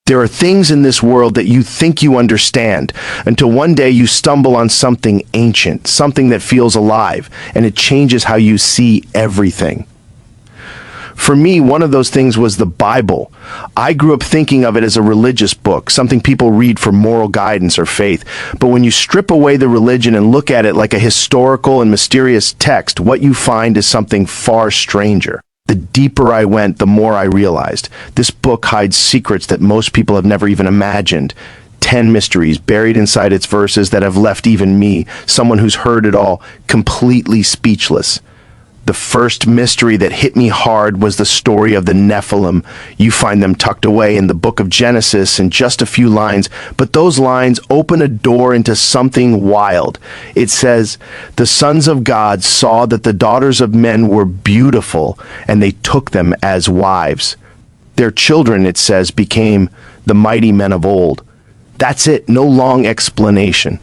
There are things in this world that you think you understand until one day you stumble on something ancient, something that feels alive, and it changes how you see everything. For me, one of those things was the Bible. I grew up thinking of it as a religious book, something people read for moral guidance or faith. But when you strip away the religion and look at it like a historical and mysterious text, what you find is something far stranger. The deeper I went, the more I realized. This book hides secrets that most people have never even imagined. 10 mysteries buried inside its verses that have left even me, someone who's heard it all, completely speechless. The first mystery that hit me hard was the story of the Nephilim. You find them tucked away in the Book of Genesis in just a few lines, but those lines open a door into something wild. It says, "The sons of God saw that the daughters of men were beautiful, and they took them as wives. Their children," it says, "became the mighty men of old." That's it, no long explanation.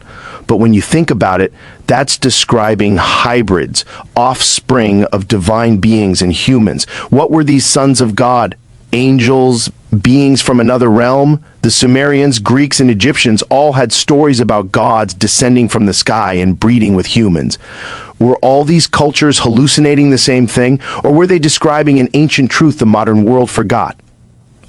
But when you think about it, that's describing hybrids, offspring of divine beings and humans. What were these sons of God? Angels, beings from another realm? The Sumerians, Greeks, and Egyptians all had stories about gods descending from the sky and breeding with humans. Were all these cultures hallucinating the same thing, or were they describing an ancient truth the modern world forgot?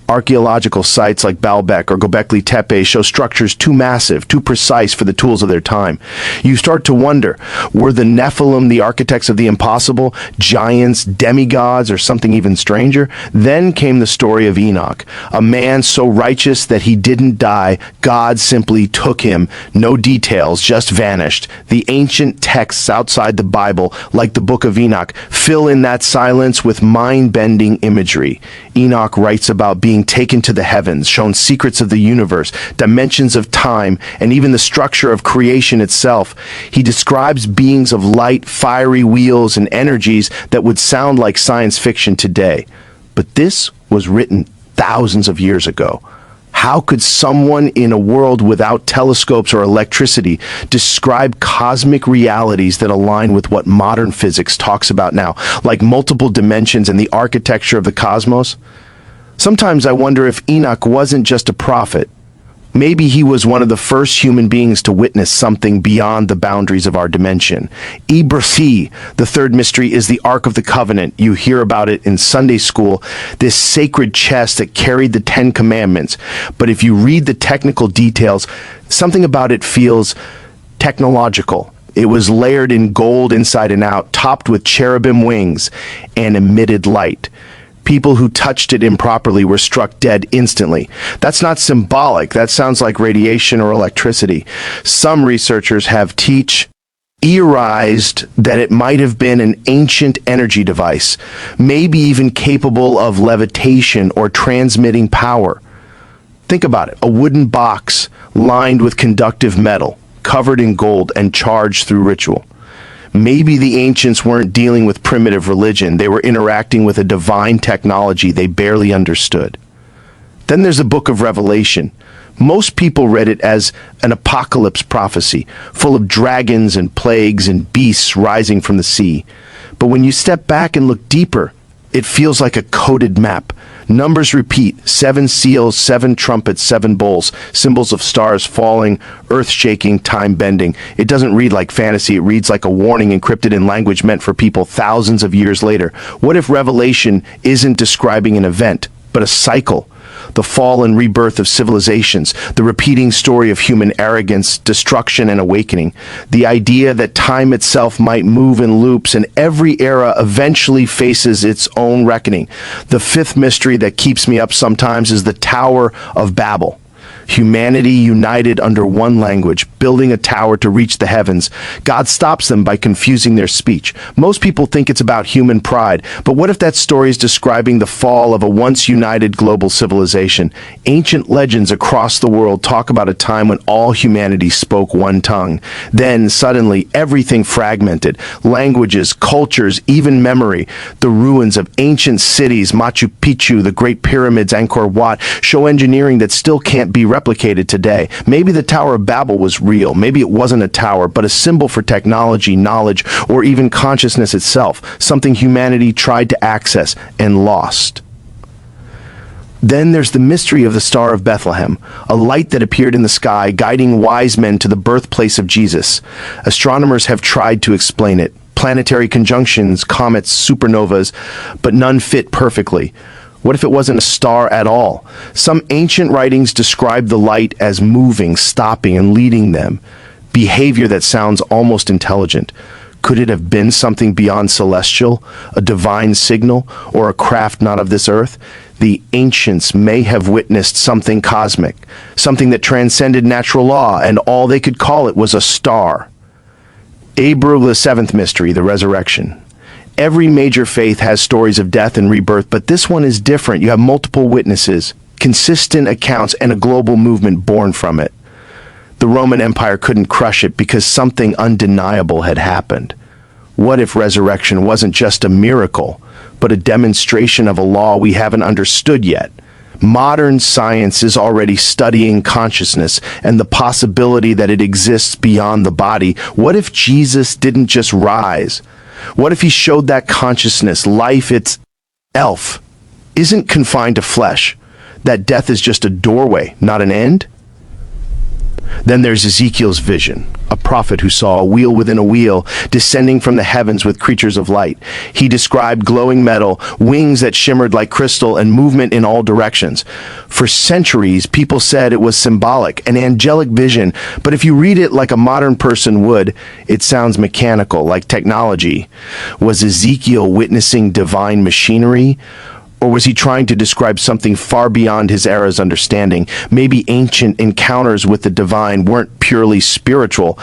Archaeological sites like Baalbek or Göbekli Tepe show structures too massive, too precise for the tools of their time. You start to wonder, were the Nephilim the architects of the impossible, giants, demigods, or something even stranger? Then came the story of Enoch, a man so righteous that he didn't die. God simply took him. No details, just vanished. The ancient texts outside the Bible, like the Book of Enoch, fill in that silence with mind-bending imagery. Enoch writes about being taken to the heavens, shown secrets of the universe, dimensions of time, and even the structure of creation itself. He describes beings of light, fiery wheels, and energies that would sound like science fiction today. But this was written thousands of years ago. How could someone in a world without telescopes or electricity describe cosmic realities that align with what modern physics talks about now, like multiple dimensions and the architecture of the cosmos? Sometimes I wonder if Enoch wasn't just a prophet. Maybe he was one of the first human beings to witness something beyond the boundaries of our dimension. Ibrahim, the third mystery, is the Ark of the Covenant. You hear about it in Sunday school, this sacred chest that carried the 10 Commandments. But if you read the technical details, something about it feels technological. It was layered in gold inside and out, topped with cherubim wings, and emitted light. People who touched it improperly were struck dead instantly. That's not symbolic. That sounds like radiation or electricity. Some researchers have theorized that it might have been an ancient energy device, maybe even capable of levitation or transmitting power. Think about it. A wooden box lined with conductive metal, covered in gold and charged through ritual. Maybe the ancients weren't dealing with primitive religion. They were interacting with a divine technology they barely understood. Then there's the Book of Revelation. Most people read it as an apocalypse prophecy, full of dragons and plagues and beasts rising from the sea. But when you step back and look deeper, it feels like a coded map. Numbers repeat: 7 seals, 7 trumpets, 7 bowls, symbols of stars falling, earth shaking, time bending. It doesn't read like fantasy, it reads like a warning encrypted in language meant for people thousands of years later. What if Revelation isn't describing an event, but a cycle? The fall and rebirth of civilizations, the repeating story of human arrogance, destruction, and awakening. The idea that time itself might move in loops and every era eventually faces its own reckoning. The fifth mystery that keeps me up sometimes is the Tower of Babel. Humanity united under one language, building a tower to reach the heavens. God stops them by confusing their speech. Most people think it's about human pride, but what if that story is describing the fall of a once united global civilization? Ancient legends across the world talk about a time when all humanity spoke one tongue. Then, suddenly, everything fragmented. Languages, cultures, even memory. The ruins of ancient cities, Machu Picchu, the Great Pyramids, Angkor Wat, show engineering that still can't be replicated today. Maybe the Tower of Babel was real. Maybe it wasn't a tower, but a symbol for technology, knowledge, or even consciousness itself, something humanity tried to access and lost. Then there's the mystery of the Star of Bethlehem, a light that appeared in the sky, guiding wise men to the birthplace of Jesus. Astronomers have tried to explain it. Planetary conjunctions, comets, supernovas, but none fit perfectly. What if it wasn't a star at all? Some ancient writings describe the light as moving, stopping, and leading them. Behavior that sounds almost intelligent. Could it have been something beyond celestial, a divine signal, or a craft not of this earth? The ancients may have witnessed something cosmic, something that transcended natural law, and all they could call it was a star. Abru, the seventh mystery, the resurrection. Every major faith has stories of death and rebirth, but this one is different. You have multiple witnesses, consistent accounts, and a global movement born from it. The Roman Empire couldn't crush it because something undeniable had happened. What if resurrection wasn't just a miracle, but a demonstration of a law we haven't understood yet? Modern science is already studying consciousness and the possibility that it exists beyond the body. What if Jesus didn't just rise? What if he showed that consciousness, life itself, isn't confined to flesh, that death is just a doorway, not an end? Then there's Ezekiel's vision, a prophet who saw a wheel within a wheel descending from the heavens with creatures of light. He described glowing metal, wings that shimmered like crystal, and movement in all directions. For centuries, people said it was symbolic, an angelic vision, but if you read it like a modern person would, it sounds mechanical, like technology. Was Ezekiel witnessing divine machinery? Or was he trying to describe something far beyond his era's understanding? Maybe ancient encounters with the divine weren't purely spiritual.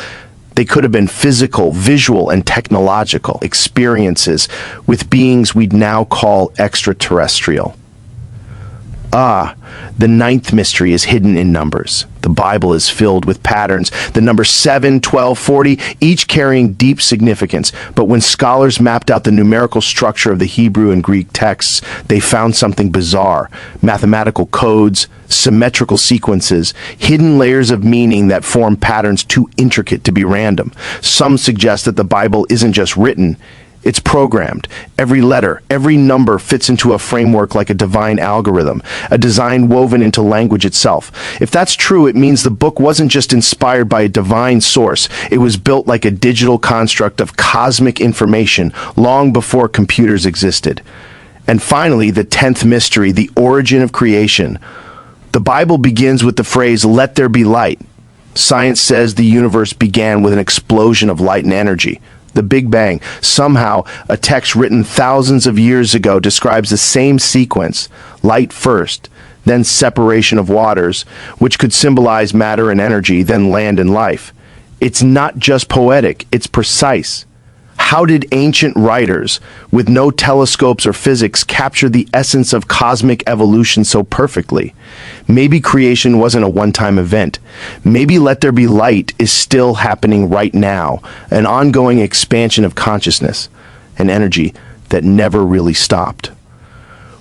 They could have been physical, visual, and technological experiences with beings we'd now call extraterrestrial. The ninth mystery is hidden in numbers. The Bible is filled with patterns. The numbers 7, 12, 40, each carrying deep significance. But when scholars mapped out the numerical structure of the Hebrew and Greek texts, they found something bizarre. Mathematical codes, symmetrical sequences, hidden layers of meaning that form patterns too intricate to be random. Some suggest that the Bible isn't just written, it's programmed. Every letter, every number fits into a framework like a divine algorithm, a design woven into language itself. If that's true, it means the book wasn't just inspired by a divine source. It was built like a digital construct of cosmic information long before computers existed. And finally, the 10th mystery, the origin of creation. The Bible begins with the phrase, "Let there be light." Science says the universe began with an explosion of light and energy. The Big Bang. Somehow, a text written thousands of years ago describes the same sequence, light first, then separation of waters, which could symbolize matter and energy, then land and life. It's not just poetic, it's precise. How did ancient writers, with no telescopes or physics, capture the essence of cosmic evolution so perfectly? Maybe creation wasn't a one-time event. Maybe let there be light is still happening right now, an ongoing expansion of consciousness, an energy that never really stopped.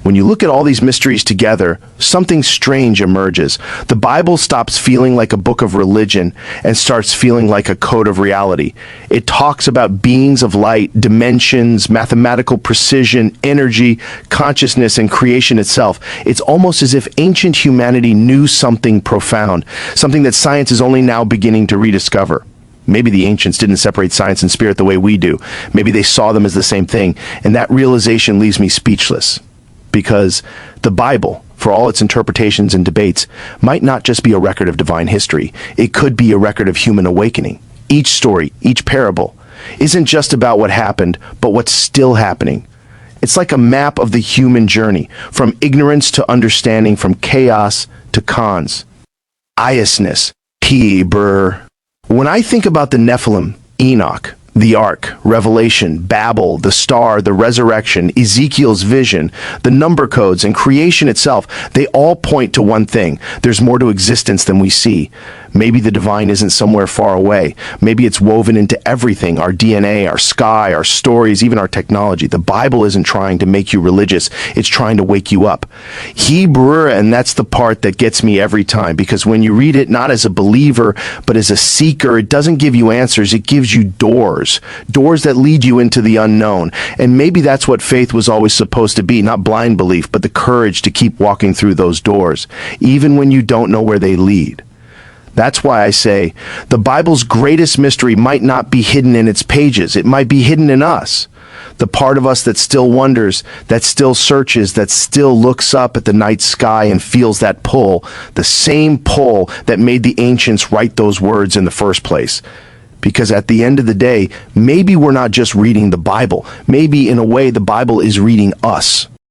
When you look at all these mysteries together, something strange emerges. The Bible stops feeling like a book of religion and starts feeling like a code of reality. It talks about beings of light, dimensions, mathematical precision, energy, consciousness, and creation itself. It's almost as if ancient humanity knew something profound, something that science is only now beginning to rediscover. Maybe the ancients didn't separate science and spirit the way we do. Maybe they saw them as the same thing, and that realization leaves me speechless. Because the Bible, for all its interpretations and debates, might not just be a record of divine history. It could be a record of human awakening. Each story, each parable, isn't just about what happened, but what's still happening. It's like a map of the human journey, from ignorance to understanding, from chaos to cons. Iousness, When I think about the Nephilim, Enoch, the Ark, Revelation, Babel, the star, the resurrection, Ezekiel's vision, the number codes, and creation itself, they all point to one thing. There's more to existence than we see. Maybe the divine isn't somewhere far away. Maybe it's woven into everything, our DNA, our sky, our stories, even our technology. The Bible isn't trying to make you religious. It's trying to wake you up. Hebrew, and that's the part that gets me every time, because when you read it not as a believer, but as a seeker, it doesn't give you answers. It gives you doors that lead you into the unknown. And maybe that's what faith was always supposed to be, not blind belief, but the courage to keep walking through those doors, even when you don't know where they lead. That's why I say the Bible's greatest mystery might not be hidden in its pages. It might be hidden in us. The part of us that still wonders, that still searches, that still looks up at the night sky and feels that pull, the same pull that made the ancients write those words in the first place. Because at the end of the day, maybe we're not just reading the Bible. Maybe in a way the Bible is reading us.